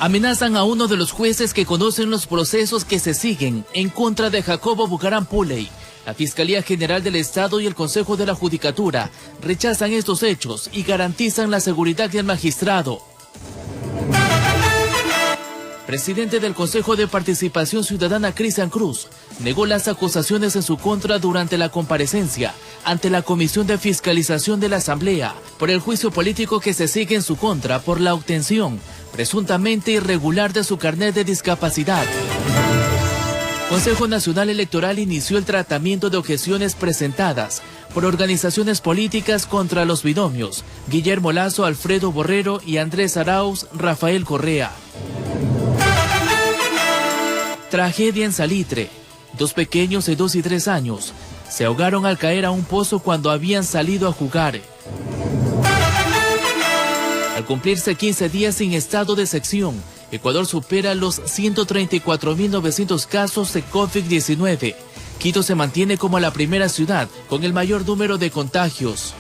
Amenazan a uno de los jueces que conocen los procesos que se siguen en contra de Jacobo Bucaram Puley. La Fiscalía General del Estado y el Consejo de la Judicatura rechazan estos hechos y garantizan la seguridad del magistrado. Presidente del Consejo de Participación Ciudadana, Cristian Cruz, negó las acusaciones en su contra durante la comparecencia ante la Comisión de Fiscalización de la Asamblea por el juicio político que se sigue en su contra por la obtención presuntamente irregular de su carnet de discapacidad. Consejo Nacional Electoral inició el tratamiento de objeciones presentadas por organizaciones políticas contra los binomios Guillermo Lazo, Alfredo Borrero y Andrés Arauz, Rafael Correa. Tragedia en Salitre. Dos pequeños de 2 y 3 años se ahogaron al caer a un pozo cuando habían salido a jugar. Al cumplirse 15 días sin estado de excepción, Ecuador supera los 134.900 casos de COVID-19. Quito se mantiene como la primera ciudad con el mayor número de contagios.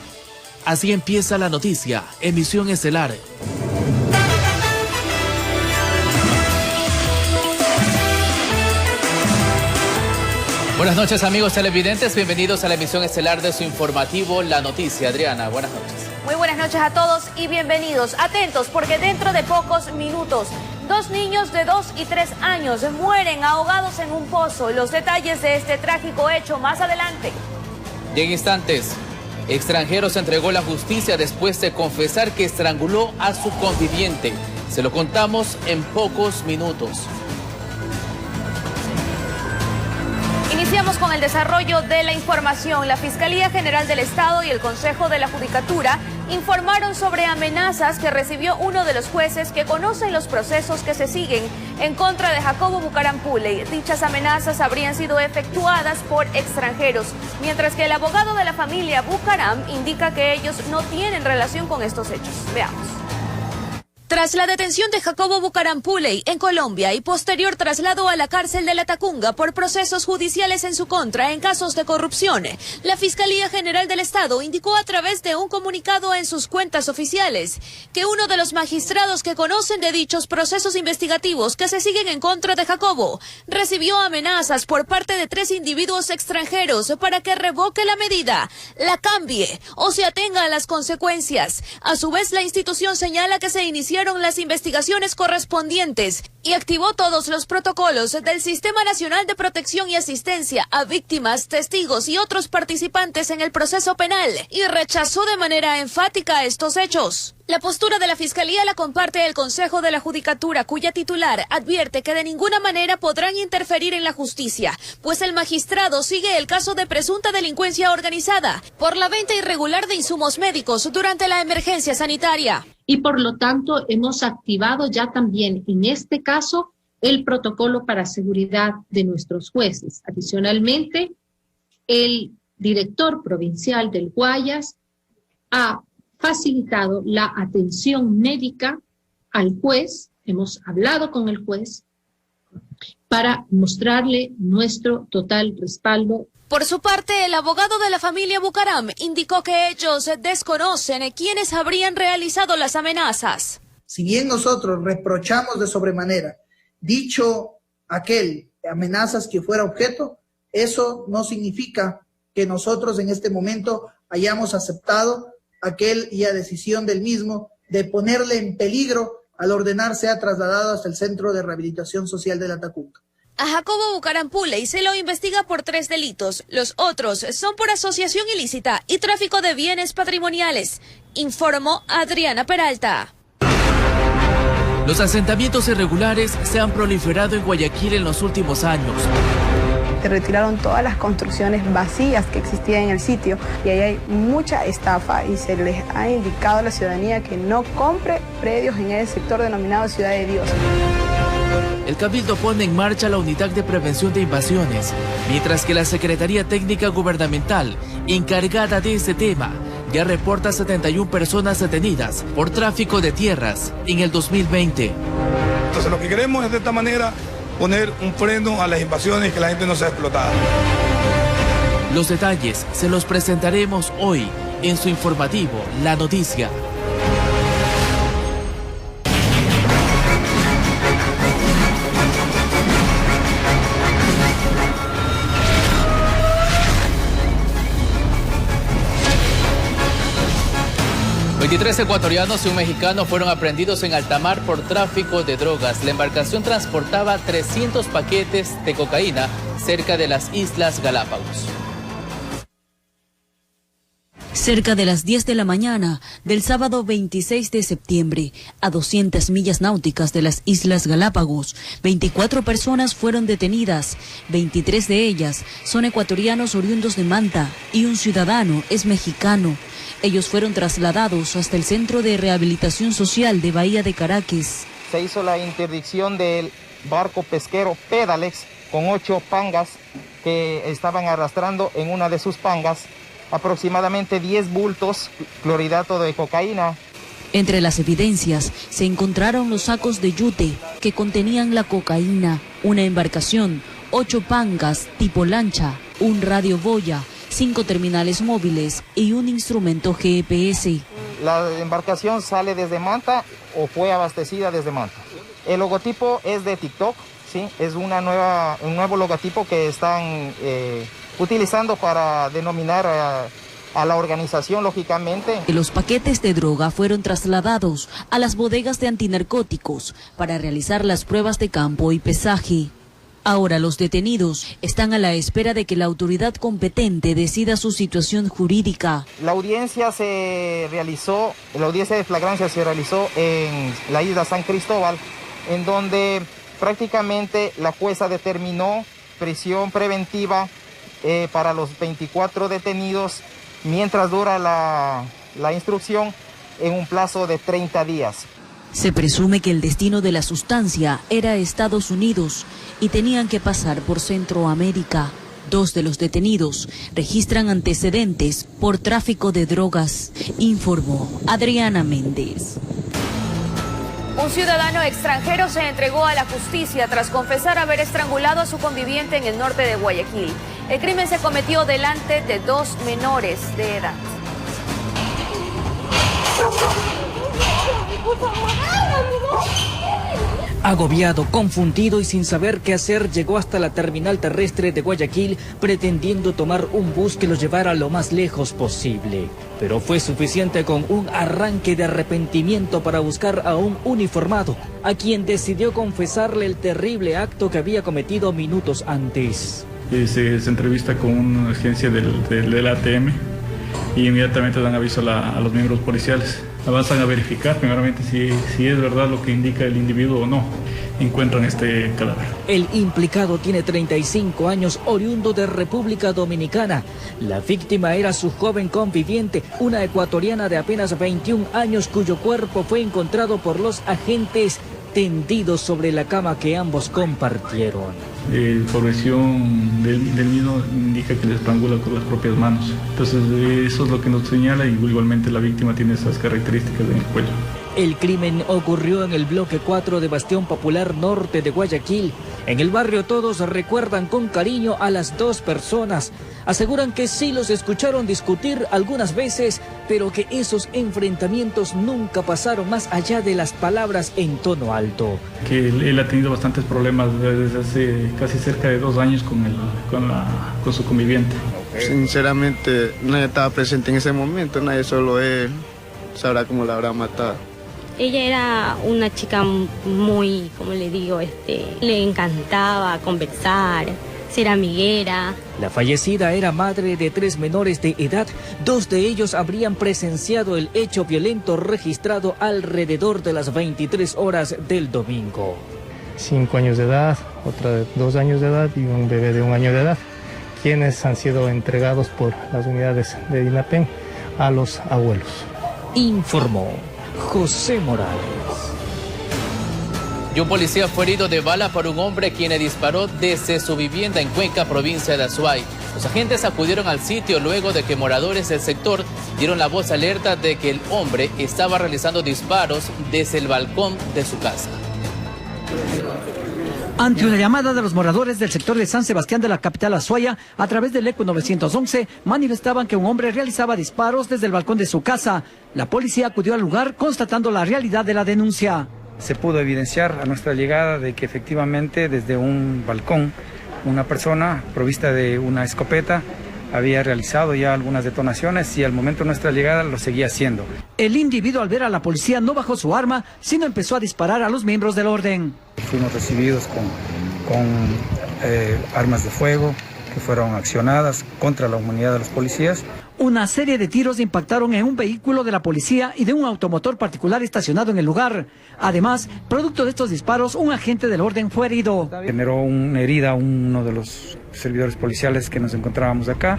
Así empieza la noticia, emisión estelar. Buenas noches, amigos televidentes, bienvenidos a la emisión estelar de su informativo La Noticia. Adriana, buenas noches. Muy buenas noches a todos y bienvenidos. Atentos porque dentro de pocos minutos, 2 niños de 2 y 3 años mueren ahogados en un pozo. Los detalles de este trágico hecho más adelante. Y en instantes, extranjero se entregó a la justicia después de confesar que estranguló a su conviviente. Se lo contamos en pocos minutos. Iniciamos con el desarrollo de la información. La Fiscalía General del Estado y el Consejo de la Judicatura informaron sobre amenazas que recibió uno de los jueces que conocen los procesos que se siguen en contra de Jacobo Bucaram Puley. Dichas amenazas habrían sido efectuadas por extranjeros, mientras que el abogado de la familia Bucaram indica que ellos no tienen relación con estos hechos. Veamos. Tras la detención de Jacobo Bucaram Puley en Colombia y posterior traslado a la cárcel de La Tacunga por procesos judiciales en su contra en casos de corrupción, la Fiscalía General del Estado indicó a través de un comunicado en sus cuentas oficiales que uno de los magistrados que conocen de dichos procesos investigativos que se siguen en contra de Jacobo recibió amenazas por parte de 3 individuos extranjeros para que revoque la medida, la cambie o se atenga a las consecuencias. A su vez, la institución señala que se iniciaron las investigaciones correspondientes y activó todos los protocolos del Sistema Nacional de Protección y Asistencia a víctimas, testigos y otros participantes en el proceso penal y rechazó de manera enfática estos hechos. La postura de la Fiscalía la comparte el Consejo de la Judicatura, cuya titular advierte que de ninguna manera podrán interferir en la justicia, pues el magistrado sigue el caso de presunta delincuencia organizada por la venta irregular de insumos médicos durante la emergencia sanitaria. Y por lo tanto hemos activado ya también en este caso el protocolo para seguridad de nuestros jueces. Adicionalmente, el director provincial del Guayas ha facilitado la atención médica al juez. Hemos hablado con el juez para mostrarle nuestro total respaldo. Por su parte, el abogado de la familia Bucaram indicó que ellos desconocen quiénes habrían realizado las amenazas. Si bien nosotros reprochamos de sobremanera dicho aquel amenazas que fuera objeto, eso no significa que nosotros en este momento hayamos aceptado aquel y a decisión del mismo de ponerle en peligro al ordenar sea trasladado hasta el Centro de Rehabilitación Social de La Tacunga. A Jacobo Bucaram Puley se lo investiga por 3 delitos. Los otros son por asociación ilícita y tráfico de bienes patrimoniales, informó Adriana Peralta. Los asentamientos irregulares se han proliferado en Guayaquil en los últimos años. Se retiraron todas las construcciones vacías que existían en el sitio y ahí hay mucha estafa y se les ha indicado a la ciudadanía que no compre predios en el sector denominado Ciudad de Dios. El Cabildo pone en marcha la Unidad de Prevención de Invasiones, mientras que la Secretaría Técnica Gubernamental, encargada de este tema, ya reporta 71 personas detenidas por tráfico de tierras en el 2020. Entonces lo que queremos es de esta manera poner un freno a las invasiones y que la gente no sea explotada. Los detalles se los presentaremos hoy en su informativo La Noticia. 23 ecuatorianos y un mexicano fueron aprehendidos en alta mar por tráfico de drogas. La embarcación transportaba 300 paquetes de cocaína cerca de las Islas Galápagos. Cerca de las 10 de la mañana del sábado 26 de septiembre, a 200 millas náuticas de las Islas Galápagos, 24 personas fueron detenidas. 23 de ellas son ecuatorianos oriundos de Manta y un ciudadano es mexicano. Ellos fueron trasladados hasta el Centro de Rehabilitación Social de Bahía de Caracas. Se hizo la interdicción del barco pesquero Pedalex con 8 pangas que estaban arrastrando en una de sus pangas aproximadamente 10 bultos clorhidrato de cocaína. Entre las evidencias se encontraron los sacos de yute que contenían la cocaína, una embarcación, 8 pangas tipo lancha, un radio boya, 5 terminales móviles y un instrumento GPS. La embarcación sale desde Manta o fue abastecida desde Manta. El logotipo es de TikTok, ¿sí? Es un nuevo logotipo que están utilizando para denominar a la organización, lógicamente. Los paquetes de droga fueron trasladados a las bodegas de antinarcóticos para realizar las pruebas de campo y pesaje. Ahora los detenidos están a la espera de que la autoridad competente decida su situación jurídica. La audiencia de flagrancia se realizó en la isla San Cristóbal, en donde prácticamente la jueza determinó prisión preventiva para los 24 detenidos, mientras dura la instrucción, en un plazo de 30 días. Se presume que el destino de la sustancia era Estados Unidos y tenían que pasar por Centroamérica. 2 de los detenidos registran antecedentes por tráfico de drogas, informó Adriana Méndez. Un ciudadano extranjero se entregó a la justicia tras confesar haber estrangulado a su conviviente en el norte de Guayaquil. El crimen se cometió delante de 2 menores de edad. Agobiado, confundido y sin saber qué hacer, llegó hasta la terminal terrestre de Guayaquil pretendiendo tomar un bus que lo llevara lo más lejos posible. Pero fue suficiente con un arranque de arrepentimiento para buscar a un uniformado, a quien decidió confesarle el terrible acto que había cometido minutos antes. Se entrevista con una agencia del ATM y inmediatamente dan aviso a los miembros policiales. Avanzan a verificar primeramente si es verdad lo que indica el individuo o no. Encuentran este cadáver. El implicado tiene 35 años, oriundo de República Dominicana. La víctima era su joven conviviente, una ecuatoriana de apenas 21 años, cuyo cuerpo fue encontrado por los agentes tendido sobre la cama que ambos compartieron. Por versión del mismo indica que le estrangula con las propias manos. Entonces eso es lo que nos señala, y igualmente la víctima tiene esas características en el cuello. El crimen ocurrió en el bloque 4 de Bastión Popular Norte de Guayaquil. En el barrio todos recuerdan con cariño a las 2 personas. Aseguran que sí los escucharon discutir algunas veces, pero que esos enfrentamientos nunca pasaron más allá de las palabras en tono alto. Que él ha tenido bastantes problemas desde hace casi cerca de 2 años con su conviviente. Sinceramente, nadie estaba presente en ese momento, nadie, solo él sabrá cómo la habrá matado. Ella era una chica muy, como le digo, le encantaba conversar, ser amiguera. La fallecida era madre de 3 menores de edad. 2 de ellos habrían presenciado el hecho violento registrado alrededor de las 23 horas del domingo. 5 años de edad, otra de 2 años de edad y un bebé de 1 año de edad, quienes han sido entregados por las unidades de DINAPEN a los abuelos. Informó José Morales. Y un policía fue herido de bala por un hombre quien le disparó desde su vivienda en Cuenca, provincia de Azuay. Los agentes acudieron al sitio luego de que moradores del sector dieron la voz alerta de que el hombre estaba realizando disparos desde el balcón de su casa. Ante una llamada de los moradores del sector de San Sebastián de la capital Azuaya, a través del ECO 911, manifestaban que un hombre realizaba disparos desde el balcón de su casa. La policía acudió al lugar constatando la realidad de la denuncia. Se pudo evidenciar a nuestra llegada de que efectivamente desde un balcón una persona provista de una escopeta había realizado ya algunas detonaciones y al momento de nuestra llegada lo seguía haciendo. El individuo, al ver a la policía, no bajó su arma, sino empezó a disparar a los miembros del orden. Fuimos recibidos con armas de fuego que fueron accionadas contra la humanidad de los policías. Una serie de tiros impactaron en un vehículo de la policía y de un automotor particular estacionado en el lugar. Además, producto de estos disparos, un agente del orden fue herido. Generó una herida a uno de los servidores policiales que nos encontrábamos acá.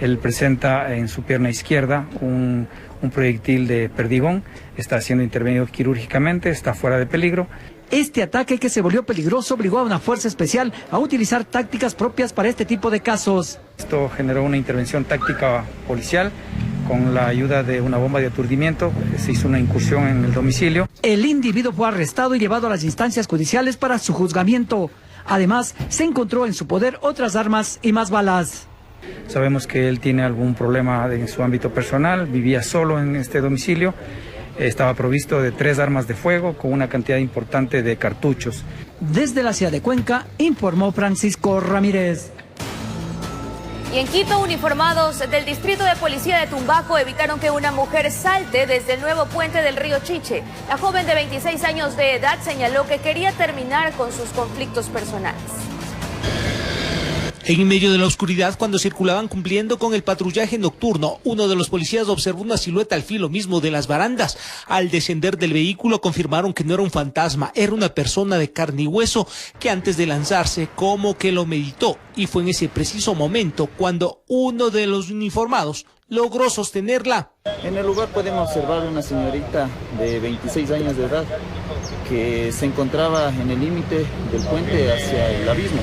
Él presenta en su pierna izquierda un proyectil de perdigón. Está siendo intervenido quirúrgicamente, está fuera de peligro. Este ataque, que se volvió peligroso, obligó a una fuerza especial a utilizar tácticas propias para este tipo de casos. Esto generó una intervención táctica policial con la ayuda de una bomba de aturdimiento. Se hizo una incursión en el domicilio. El individuo fue arrestado y llevado a las instancias judiciales para su juzgamiento. Además, se encontró en su poder otras armas y más balas. Sabemos que él tiene algún problema en su ámbito personal, vivía solo en este domicilio. Estaba provisto de 3 armas de fuego con una cantidad importante de cartuchos. Desde la ciudad de Cuenca, informó Francisco Ramírez. Y en Quito, uniformados del Distrito de Policía de Tumbaco evitaron que una mujer salte desde el nuevo puente del río Chiche. La joven de 26 años de edad señaló que quería terminar con sus conflictos personales. En medio de la oscuridad, cuando circulaban cumpliendo con el patrullaje nocturno, uno de los policías observó una silueta al filo mismo de las barandas. Al descender del vehículo confirmaron que no era un fantasma, era una persona de carne y hueso que antes de lanzarse como que lo meditó. Y fue en ese preciso momento cuando uno de los uniformados logró sostenerla. En el lugar podemos observar una señorita de 26 años de edad que se encontraba en el límite del puente hacia el abismo.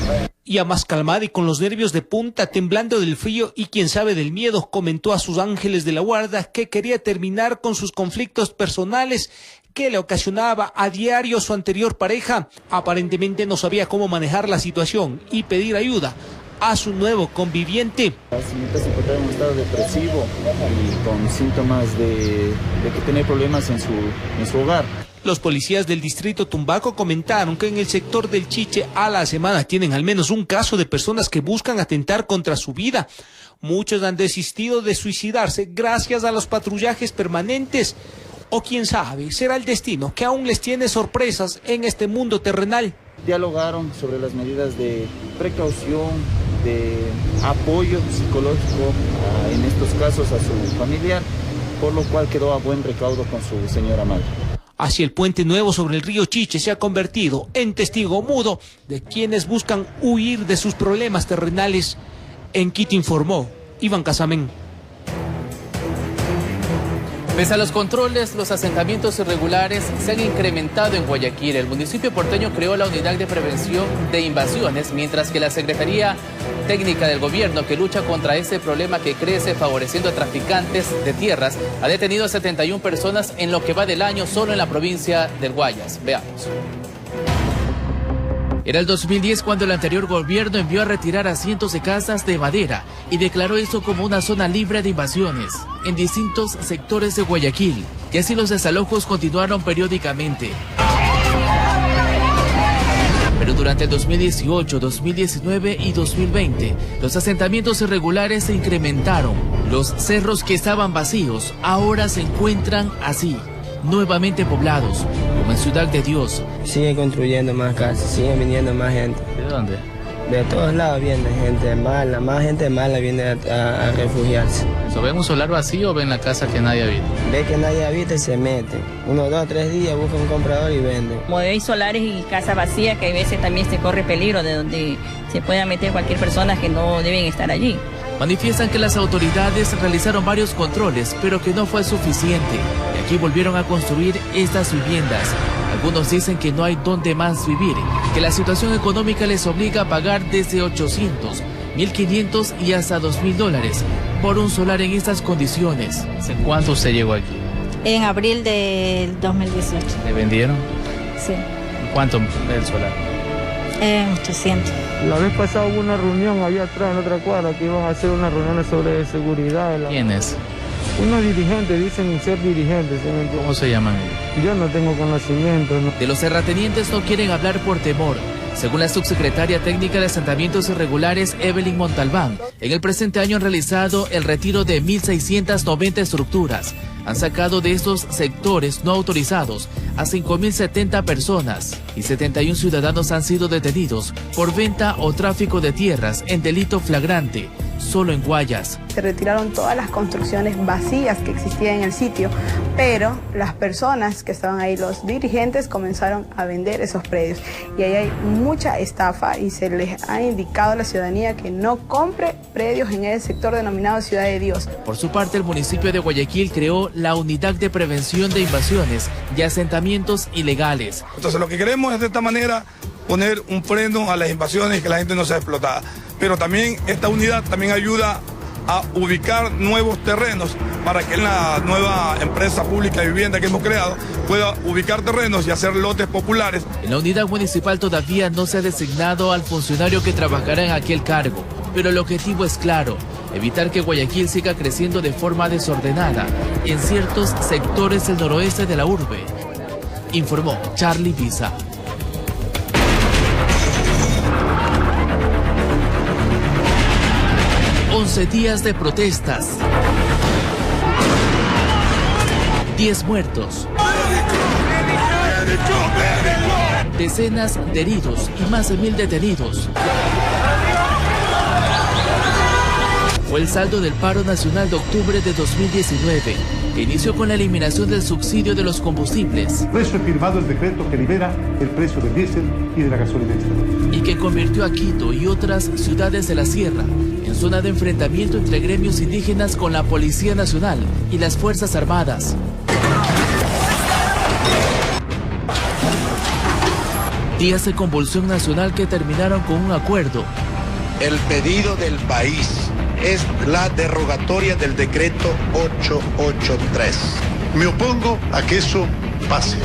Ya más calmada y con los nervios de punta, temblando del frío y quién sabe del miedo, comentó a sus ángeles de la guarda que quería terminar con sus conflictos personales que le ocasionaba a diario su anterior pareja. Aparentemente no sabía cómo manejar la situación y pedir ayuda a su nuevo conviviente. La señorita se encontraba en un estado depresivo y con síntomas de que tenía problemas en su hogar. Los policías del distrito Tumbaco comentaron que en el sector del Chiche a la semana tienen al menos un caso de personas que buscan atentar contra su vida. Muchos han desistido de suicidarse gracias a los patrullajes permanentes. O quién sabe, será el destino que aún les tiene sorpresas en este mundo terrenal. Dialogaron sobre las medidas de precaución, de apoyo psicológico en estos casos a su familiar, por lo cual quedó a buen recaudo con su señora madre. Así el puente nuevo sobre el río Chiche se ha convertido en testigo mudo de quienes buscan huir de sus problemas terrenales. En Quito informó Iván Casamén. Pese a los controles, los asentamientos irregulares se han incrementado en Guayaquil. El municipio porteño creó la Unidad de Prevención de Invasiones, mientras que la Secretaría Técnica del Gobierno, que lucha contra ese problema que crece favoreciendo a traficantes de tierras, ha detenido a 71 personas en lo que va del año solo en la provincia del Guayas. Veamos. Era el 2010 cuando el anterior gobierno envió a retirar a cientos de casas de madera y declaró eso como una zona libre de invasiones en distintos sectores de Guayaquil, y así los desalojos continuaron periódicamente. Pero durante 2018, 2019 y 2020, los asentamientos irregulares se incrementaron. Los cerros que estaban vacíos ahora se encuentran así, nuevamente poblados, como en Ciudad de Dios. Siguen construyendo más casas, siguen viniendo más gente. ¿De dónde? De todos lados viene gente mala, más gente mala viene a refugiarse. ¿Ven un solar vacío o ven la casa que nadie habita? Ve que nadie habita y se mete. 1, 2, 3 días busca un comprador y vende. Como hay solares y casas vacías, que a veces también se corre peligro de donde se pueda meter cualquier persona que no deben estar allí. Manifiestan que las autoridades realizaron varios controles, pero que no fue suficiente. Y aquí volvieron a construir estas viviendas. Algunos dicen que no hay dónde más vivir, que la situación económica les obliga a pagar desde 800, 1.500 y hasta $2.000 por un solar en estas condiciones. ¿Hace cuánto usted llegó aquí? En abril del 2018. ¿Le vendieron? Sí. ¿Cuánto el solar? 800. La vez pasada hubo una reunión allá atrás en otra cuadra que iban a hacer unas reuniones sobre seguridad. ¿Quiénes? Unos dirigentes, dicen ser dirigentes. ¿Cómo se llaman ellos? Yo no tengo conocimiento. ¿No? De los terratenientes no quieren hablar por temor. Según la subsecretaria técnica de asentamientos irregulares, Evelyn Montalbán, en el presente año han realizado el retiro de 1.690 estructuras. Han sacado de estos sectores no autorizados a 5.070 personas y 71 ciudadanos han sido detenidos por venta o tráfico de tierras en delito flagrante, solo en Guayas. Se retiraron todas las construcciones vacías que existían en el sitio, pero las personas que estaban ahí, los dirigentes, comenzaron a vender esos predios. Y ahí hay mucha estafa y se les ha indicado a la ciudadanía que no compre predios en el sector denominado Ciudad de Dios. Por su parte, el municipio de Guayaquil creó la Unidad de Prevención de Invasiones y Asentamientos Ilegales. Entonces lo que queremos es de esta manera poner un freno a las invasiones y que la gente no sea explotada. Pero también esta unidad también ayuda a ubicar nuevos terrenos para que la nueva empresa pública de vivienda que hemos creado pueda ubicar terrenos y hacer lotes populares. En la unidad municipal todavía no se ha designado al funcionario que trabajará en aquel cargo, pero el objetivo es claro: evitar que Guayaquil siga creciendo de forma desordenada en ciertos sectores del noroeste de la urbe. Informó Charlie Pisa. 11 días de protestas, 10 muertos, decenas de heridos y más de 1.000 detenidos. Fue el saldo del paro nacional de octubre de 2019, que inició con la eliminación del subsidio de los combustibles. Por eso he firmado el decreto que libera el precio del diésel y de la gasolina extra. Y que convirtió a Quito y otras ciudades de la sierra en zona de enfrentamiento entre gremios indígenas con la Policía Nacional y las Fuerzas Armadas. Días de convulsión nacional que terminaron con un acuerdo. El pedido del país es la derogatoria del decreto 883. Me opongo a que eso pase.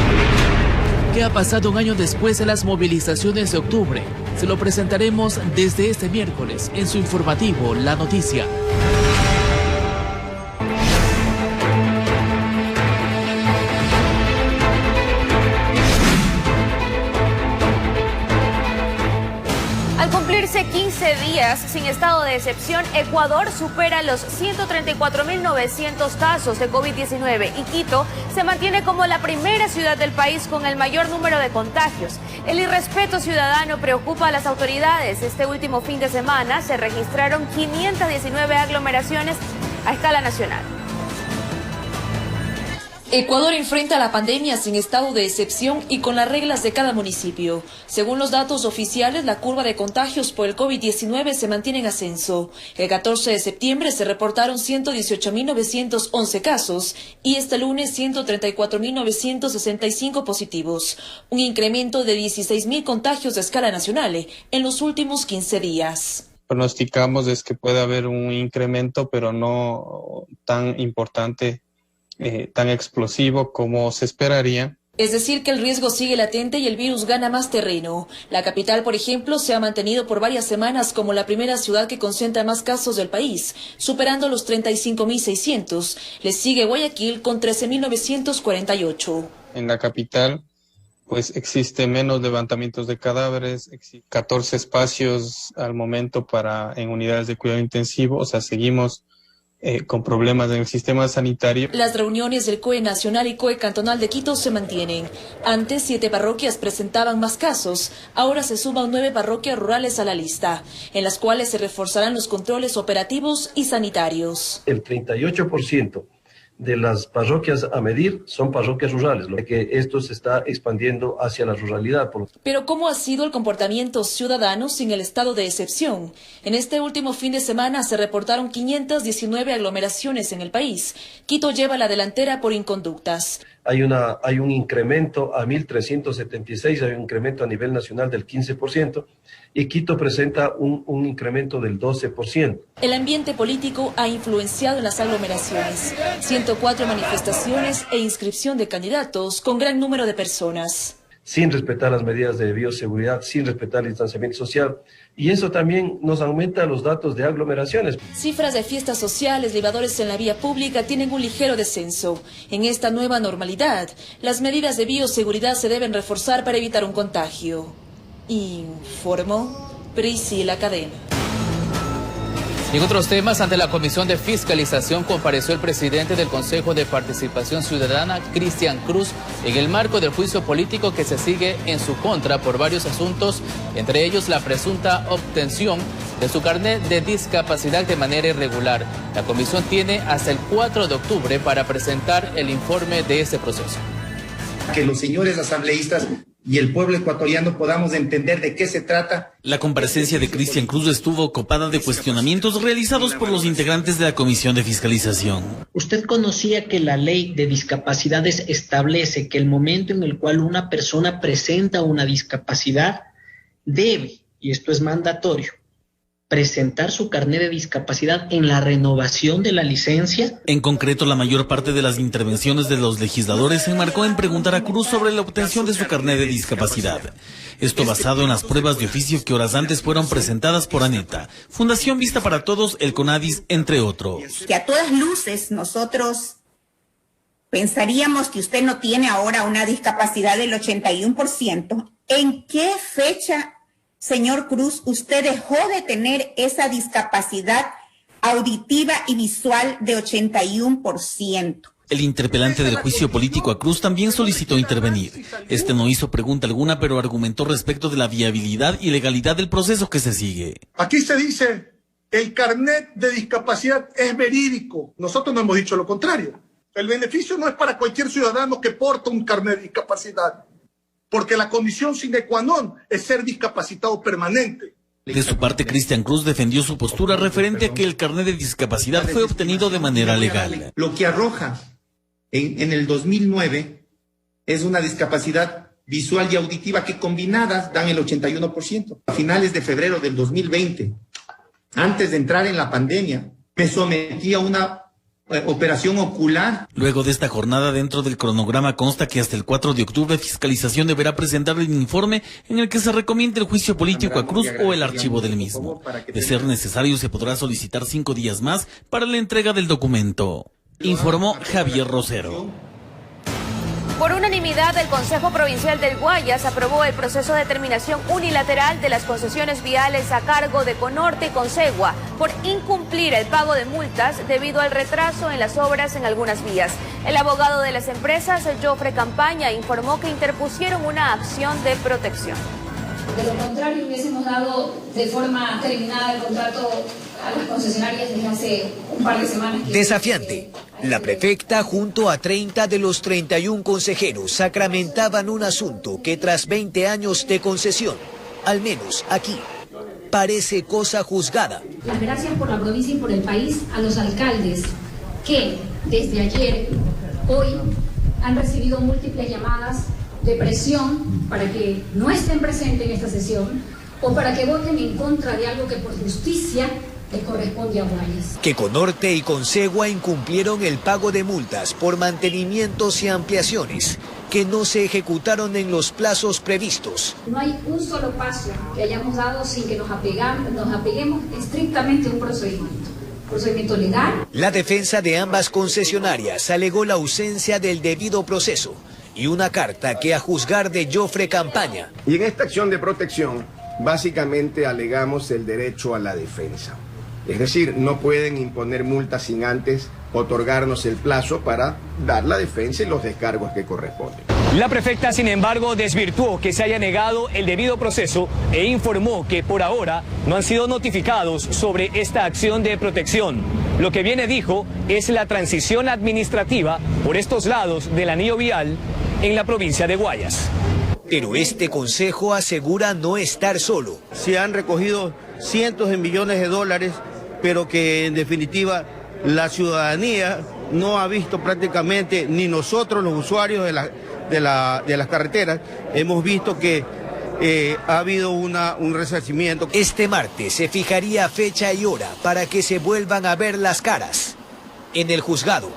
¿Qué ha pasado un año después de las movilizaciones de octubre? Se lo presentaremos desde este miércoles en su informativo La Noticia. Al cumplirse 15 días sin estado de excepción, Ecuador supera los 134.900 casos de COVID-19 y Quito se mantiene como la primera ciudad del país con el mayor número de contagios. El irrespeto ciudadano preocupa a las autoridades. Este último fin de semana se registraron 519 aglomeraciones a escala nacional. Ecuador enfrenta la pandemia sin estado de excepción y con las reglas de cada municipio. Según los datos oficiales, la curva de contagios por el COVID-19 se mantiene en ascenso. El 14 de septiembre se reportaron 118.911 casos y este lunes 134.965 positivos, un incremento de 16.000 contagios a escala nacional en los últimos 15 días. Pronosticamos es que puede haber un incremento, pero no tan importante, tan explosivo como se esperaría. Es decir, que el riesgo sigue latente y el virus gana más terreno. La capital, por ejemplo, se ha mantenido por varias semanas como la primera ciudad que concentra más casos del país, superando los 35.600. Le sigue Guayaquil con 13.948. En la capital, pues existe menos levantamientos de cadáveres, 14 espacios al momento en unidades de cuidado intensivo, o sea, seguimos con problemas en el sistema sanitario. Las reuniones del COE Nacional y COE Cantonal de Quito se mantienen. Antes, 7 parroquias presentaban más casos. Ahora se suman 9 parroquias rurales a la lista, en las cuales se reforzarán los controles operativos y sanitarios. El 38% de las parroquias a medir son parroquias rurales, lo que esto se está expandiendo hacia la ruralidad. Pero ¿cómo ha sido el comportamiento ciudadano sin el estado de excepción? En este último fin de semana se reportaron 519 aglomeraciones en el país. Quito lleva la delantera por inconductas. Hay un incremento a 1.376, hay un incremento a nivel nacional del 15%, y Quito presenta un incremento del 12%. El ambiente político ha influenciado en las aglomeraciones. 104 manifestaciones e inscripción de candidatos con gran número de personas. Sin respetar las medidas de bioseguridad, sin respetar el distanciamiento social, y eso también nos aumenta los datos de aglomeraciones. Cifras de fiestas sociales, libadores en la vía pública tienen un ligero descenso. En esta nueva normalidad, las medidas de bioseguridad se deben reforzar para evitar un contagio. informó Priscila Cadena. Y en otros temas, ante la Comisión de Fiscalización compareció el presidente del Consejo de Participación Ciudadana, Cristian Cruz, en el marco del juicio político que se sigue en su contra por varios asuntos, entre ellos la presunta obtención de su carnet de discapacidad de manera irregular. La comisión tiene hasta el 4 de octubre para presentar el informe de este proceso. Que los señores asambleístas y el pueblo ecuatoriano podamos entender de qué se trata. La comparecencia de Cristian Cruz estuvo copada de cuestionamientos realizados por los integrantes de la Comisión de Fiscalización. ¿Usted conocía que la ley de discapacidades establece que el momento en el cual una persona presenta una discapacidad debe, y esto es mandatorio, presentar su carnet de discapacidad en la renovación de la licencia? En concreto, la mayor parte de las intervenciones de los legisladores se enmarcó en preguntar a Cruz sobre la obtención de su carnet de discapacidad. Esto basado en las pruebas de oficio que horas antes fueron presentadas por ANETA, Fundación Vista para Todos, el CONADIS, entre otros. Que a todas luces nosotros pensaríamos que usted no tiene ahora una discapacidad del 81%. ¿En qué fecha, señor Cruz, usted dejó de tener esa discapacidad auditiva y visual de 81%? El interpelante del juicio político a Cruz también solicitó intervenir. Este no hizo pregunta alguna, pero argumentó respecto de la viabilidad y legalidad del proceso que se sigue. Aquí se dice, el carnet de discapacidad es verídico. Nosotros no hemos dicho lo contrario. El beneficio no es para cualquier ciudadano que porta un carnet de discapacidad, porque la condición sine qua non es ser discapacitado permanente. De su parte, Cristian Cruz defendió su postura referente a que el carnet de discapacidad fue obtenido de manera legal. Lo que arroja en el 2009 es una discapacidad visual y auditiva que combinadas dan el 81%. A finales de febrero del 2020, antes de entrar en la pandemia, me sometí a una operación ocular. Luego de esta jornada, dentro del cronograma consta que hasta el 4 de octubre Fiscalización deberá presentar el informe en el que se recomiende el juicio político a Cruz o el archivo del mismo. De ser necesario, se podrá solicitar 5 días más para la entrega del documento, informó Javier Rosero. Por unanimidad, el Consejo Provincial del Guayas aprobó el proceso de terminación unilateral de las concesiones viales a cargo de Conorte y Consegua por incumplir el pago de multas debido al retraso en las obras en algunas vías. El abogado de las empresas, Jofre Campaña, informó que interpusieron una acción de protección. De lo contrario, hubiésemos dado de forma terminada el contrato a las concesionarias desde hace un par de semanas. Desafiante. La prefecta junto a 30 de los 31 consejeros sacramentaban un asunto que tras 20 años de concesión, al menos aquí, parece cosa juzgada. Las gracias por la provincia y por el país a los alcaldes que desde ayer, hoy, han recibido múltiples llamadas de presión para que no estén presentes en esta sesión o para que voten en contra de algo que por justicia le corresponde a Guayas. Que Conorte y Consegua incumplieron el pago de multas por mantenimientos y ampliaciones que no se ejecutaron en los plazos previstos. No hay un solo paso que hayamos dado sin que nos apeguemos estrictamente a un procedimiento legal. La defensa de ambas concesionarias alegó la ausencia del debido proceso y una carta que a juzgar de Jofre Campaña. Y en esta acción de protección, básicamente alegamos el derecho a la defensa. Es decir, no pueden imponer multas sin antes otorgarnos el plazo para dar la defensa y los descargos que corresponden. La prefecta, sin embargo, desvirtuó que se haya negado el debido proceso e informó que por ahora no han sido notificados sobre esta acción de protección. Lo que viene, dijo, es la transición administrativa por estos lados del anillo vial en la provincia de Guayas. Pero este consejo asegura no estar solo. Se han recogido cientos de millones de dólares, pero que en definitiva la ciudadanía no ha visto prácticamente, ni nosotros los usuarios de las carreteras, hemos visto que ha habido un resarcimiento. Este martes se fijaría fecha y hora para que se vuelvan a ver las caras. En el juzgado,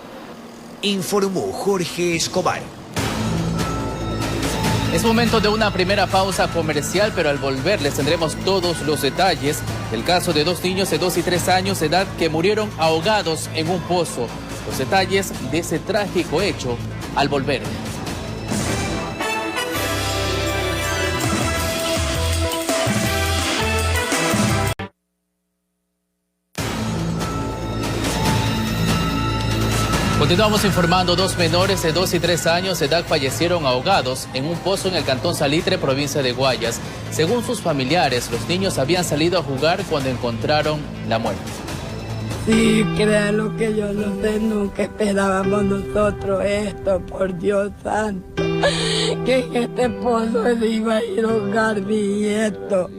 informó Jorge Escobar. Es momento de una primera pausa comercial, pero al volver les tendremos todos los detalles del caso de 2 niños de 2 y 3 años de edad que murieron ahogados en un pozo. Los detalles de ese trágico hecho al volver. Continuamos informando. 2 menores de 2 y 3 años de edad fallecieron ahogados en un pozo en el cantón Salitre, provincia de Guayas. Según sus familiares, los niños habían salido a jugar cuando encontraron la muerte. Sí, créanlo que yo no sé, nunca esperábamos nosotros esto, por Dios santo, que en este pozo se iba a ir a ahogar mi nieto.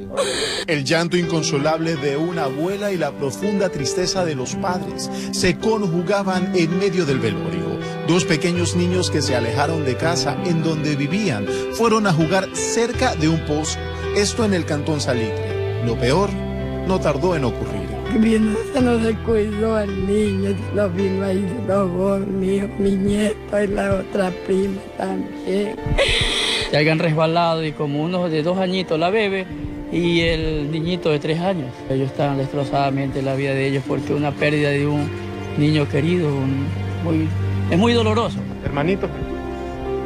El llanto inconsolable de una abuela y la profunda tristeza de los padres se conjugaban en medio del velorio. 2 pequeños niños que se alejaron de casa en donde vivían fueron a jugar cerca de un pozo, esto en el cantón Salitre. Lo peor no tardó en ocurrir. Se nos descuidó el niño, se nos vino ahí, se nos ahogó mi nieto y la otra prima también. Se hayan resbalado y como uno de 2 añitos la bebé y el niñito de 3 años. Ellos están destrozadamente la vida de ellos porque una pérdida de un niño querido es muy doloroso. ¿Hermanito?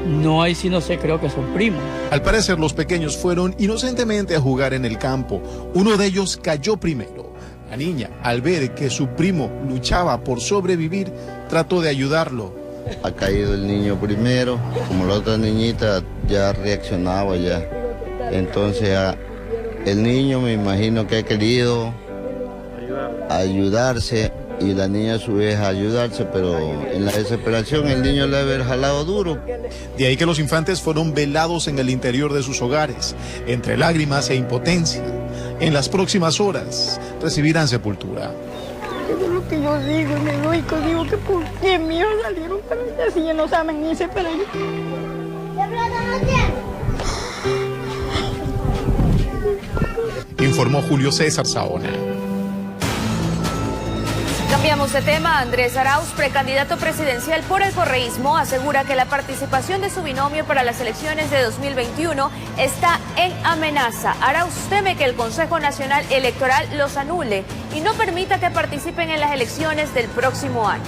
No hay si no sé, creo que son primos. Al parecer los pequeños fueron inocentemente a jugar en el campo. Uno de ellos cayó primero. La niña, al ver que su primo luchaba por sobrevivir, trató de ayudarlo. Ha caído el niño primero, como la otra niñita ya reaccionaba ya. Entonces el niño me imagino que ha querido ayudarse y la niña a su vez ayudarse, pero en la desesperación el niño le ha haber jalado duro. De ahí que los infantes fueron velados en el interior de sus hogares, entre lágrimas e impotencia. En las próximas horas recibirán sepultura. Eso es lo que yo digo, y me doy, digo que por qué mío salieron para allá, si ya no saben ni se para allá. Informó Julio César Saona. Cambiamos de tema. Andrés Arauz, precandidato presidencial por el correísmo, asegura que la participación de su binomio para las elecciones de 2021 está en amenaza. Arauz teme que el Consejo Nacional Electoral los anule y no permita que participen en las elecciones del próximo año.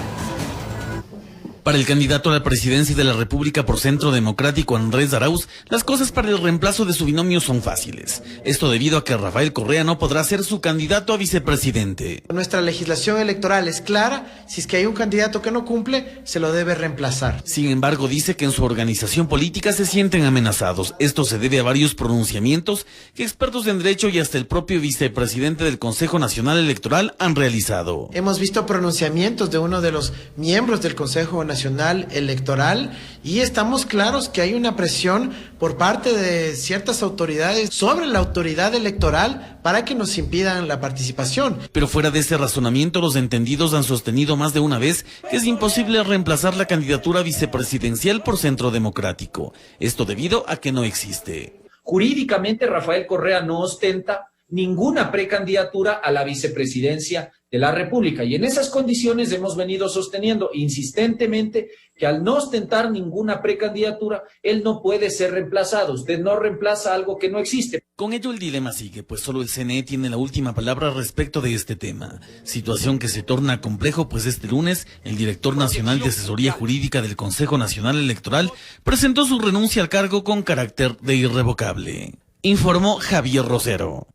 Para el candidato a la presidencia de la República por Centro Democrático, Andrés Arauz, las cosas para el reemplazo de su binomio son fáciles. Esto debido a que Rafael Correa no podrá ser su candidato a vicepresidente. Nuestra legislación electoral es clara, si es que hay un candidato que no cumple, se lo debe reemplazar. Sin embargo, dice que en su organización política se sienten amenazados. Esto se debe a varios pronunciamientos que expertos en derecho y hasta el propio vicepresidente del Consejo Nacional Electoral han realizado. Hemos visto pronunciamientos de uno de los miembros del Consejo Nacional Electoral y estamos claros que hay una presión por parte de ciertas autoridades sobre la autoridad electoral para que nos impidan la participación. Pero fuera de ese razonamiento, los entendidos han sostenido más de una vez que es imposible reemplazar la candidatura vicepresidencial por Centro Democrático. Esto debido a que no existe. Jurídicamente, Rafael Correa no ostenta ninguna precandidatura a la vicepresidencia de la República. Y en esas condiciones hemos venido sosteniendo insistentemente que al no ostentar ninguna precandidatura, él no puede ser reemplazado. Usted no reemplaza algo que no existe. Con ello el dilema sigue, pues solo el CNE tiene la última palabra respecto de este tema. Situación que se torna complejo, pues este lunes el director nacional de asesoría jurídica del Consejo Nacional Electoral presentó su renuncia al cargo con carácter de irrevocable. Informó Javier Rosero.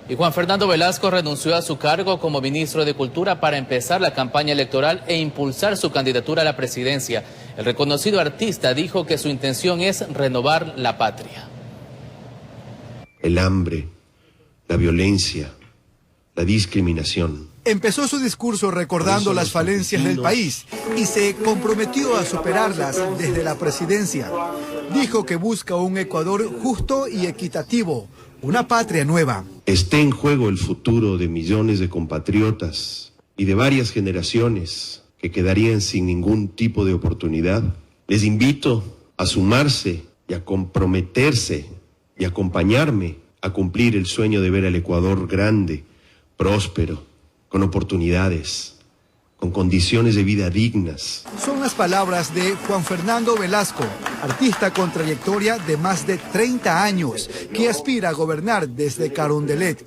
Y Juan Fernando Velasco renunció a su cargo como ministro de Cultura para empezar la campaña electoral e impulsar su candidatura a la presidencia. El reconocido artista dijo que su intención es renovar la patria. El hambre, la violencia, la discriminación. Empezó su discurso recordando las falencias del país y se comprometió a superarlas desde la presidencia. Dijo que busca un Ecuador justo y equitativo, una patria nueva. Está en juego el futuro de millones de compatriotas y de varias generaciones que quedarían sin ningún tipo de oportunidad. Les invito a sumarse y a comprometerse y acompañarme a cumplir el sueño de ver al Ecuador grande, próspero, con oportunidades, con condiciones de vida dignas. Son las palabras de Juan Fernando Velasco, artista con trayectoria de más de 30 años, que aspira a gobernar desde Carondelet.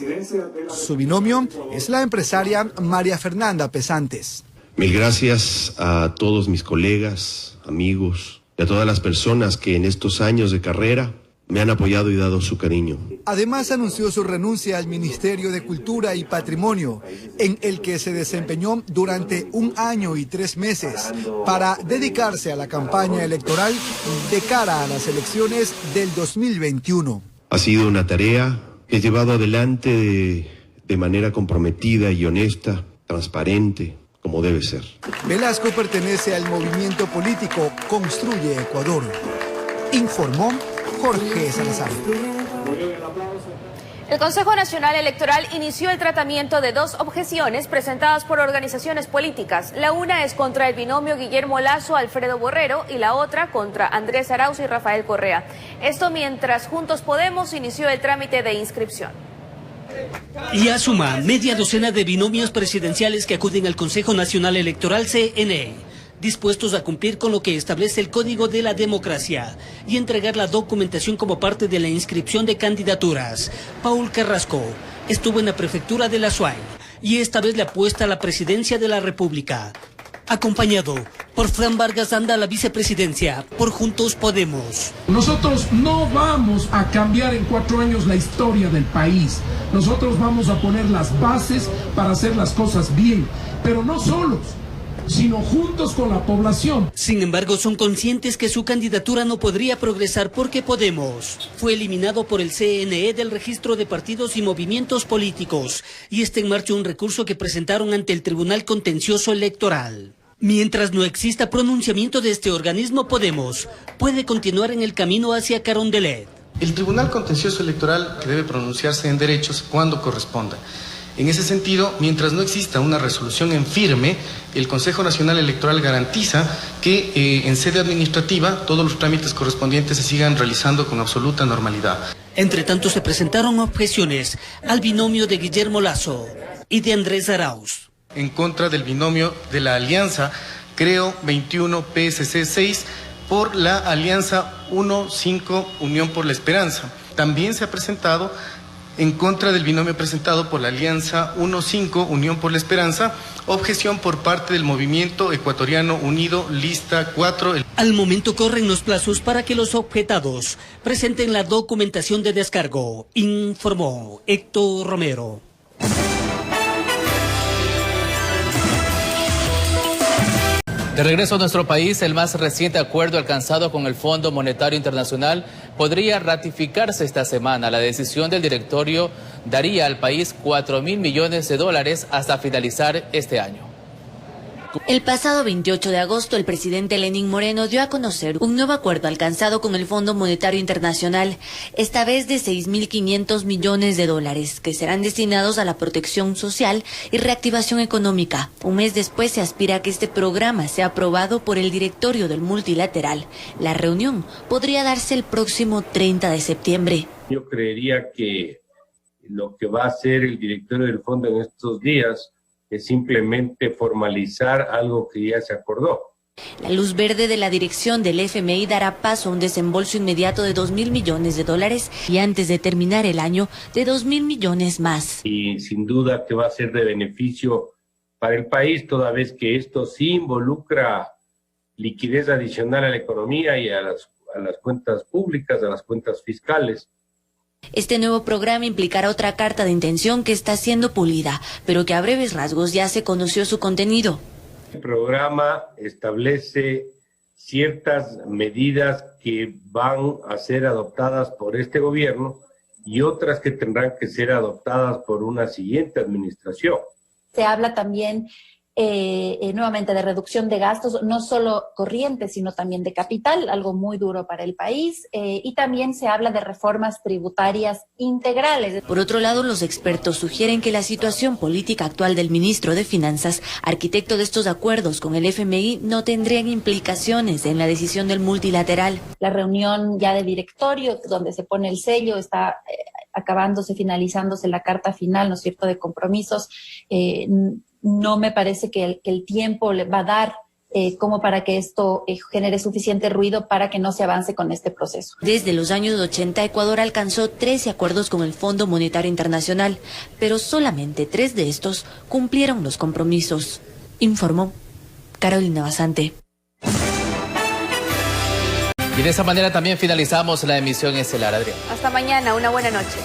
Su binomio es la empresaria María Fernanda Pesantes. Mil gracias a todos mis colegas, amigos y a todas las personas que en estos años de carrera me han apoyado y dado su cariño. Además anunció su renuncia al Ministerio de Cultura y Patrimonio, en el que se desempeñó durante 1 año y 3 meses para dedicarse a la campaña electoral de cara a las elecciones del 2021. Ha sido una tarea que he llevado adelante de manera comprometida y honesta, transparente, como debe ser. Velasco pertenece al movimiento político Construye Ecuador. Informó Jorge Salazar. El Consejo Nacional Electoral inició el tratamiento de 2 objeciones presentadas por organizaciones políticas. La una es contra el binomio Guillermo Lasso-Alfredo Borrero y la otra contra Andrés Arauz y Rafael Correa. Esto mientras Juntos Podemos inició el trámite de inscripción. Ya suma media docena de binomios presidenciales que acuden al Consejo Nacional Electoral CNE, dispuestos a cumplir con lo que establece el Código de la Democracia y entregar la documentación como parte de la inscripción de candidaturas. Paul Carrasco estuvo en la prefectura de La Suay y esta vez le apuesta a la presidencia de la República. Acompañado por Fran Vargas Anda a la vicepresidencia por Juntos Podemos. Nosotros no vamos a cambiar en 4 años la historia del país. Nosotros vamos a poner las bases para hacer las cosas bien, pero no solos, sino juntos con la población. Sin embargo, son conscientes que su candidatura no podría progresar porque Podemos fue eliminado por el CNE del registro de partidos y movimientos políticos y está en marcha un recurso que presentaron ante el Tribunal Contencioso Electoral. Mientras no exista pronunciamiento de este organismo, Podemos puede continuar en el camino hacia Carondelet. El Tribunal Contencioso Electoral debe pronunciarse en derechos cuando corresponda. En ese sentido, mientras no exista una resolución en firme, el Consejo Nacional Electoral garantiza que en sede administrativa todos los trámites correspondientes se sigan realizando con absoluta normalidad. Entre tanto, se presentaron objeciones al binomio de Guillermo Lasso y de Andrés Arauz. En contra del binomio de la alianza Creo 21 PSC 6 por la alianza 1-5 Unión por la Esperanza. También se ha presentado en contra del binomio presentado por la alianza 1-5 Unión por la Esperanza, objeción por parte del Movimiento Ecuatoriano Unido, lista 4. Al momento corren los plazos para que los objetados presenten la documentación de descargo, informó Héctor Romero. De regreso a nuestro país, el más reciente acuerdo alcanzado con el Fondo Monetario Internacional podría ratificarse esta semana. La decisión del directorio daría al país $4.000 millones hasta finalizar este año. El pasado 28 de agosto, el presidente Lenín Moreno dio a conocer un nuevo acuerdo alcanzado con el Fondo Monetario Internacional, esta vez de $6.500 millones, que serán destinados a la protección social y reactivación económica. Un mes después se aspira a que este programa sea aprobado por el directorio del multilateral. La reunión podría darse el próximo 30 de septiembre. Yo creería que lo que va a hacer el directorio del fondo en estos días es simplemente formalizar algo que ya se acordó. La luz verde de la dirección del FMI dará paso a un desembolso inmediato de $2.000 millones y antes de terminar el año de $2.000 millones más. Y sin duda que va a ser de beneficio para el país, toda vez que esto sí involucra liquidez adicional a la economía y a las cuentas públicas, a las cuentas fiscales. Este nuevo programa implicará otra carta de intención que está siendo pulida, pero que a breves rasgos ya se conoció su contenido. El programa establece ciertas medidas que van a ser adoptadas por este gobierno y otras que tendrán que ser adoptadas por una siguiente administración. Se habla también nuevamente de reducción de gastos, no solo corrientes, sino también de capital, algo muy duro para el país, y también se habla de reformas tributarias integrales. Por otro lado, los expertos sugieren que la situación política actual del ministro de Finanzas, arquitecto de estos acuerdos con el FMI, no tendrían implicaciones en la decisión del multilateral. La reunión ya de directorio, donde se pone el sello, está acabándose, finalizándose la carta final, ¿no es cierto?, de compromisos. No me parece que el tiempo le va a dar como para que esto genere suficiente ruido para que no se avance con este proceso. Desde los años 80, Ecuador alcanzó 13 acuerdos con el Fondo Monetario Internacional, pero solamente 3 de estos cumplieron los compromisos, informó Carolina Basante. Y de esa manera también finalizamos la emisión estelar, Adrián. Hasta mañana, una buena noche.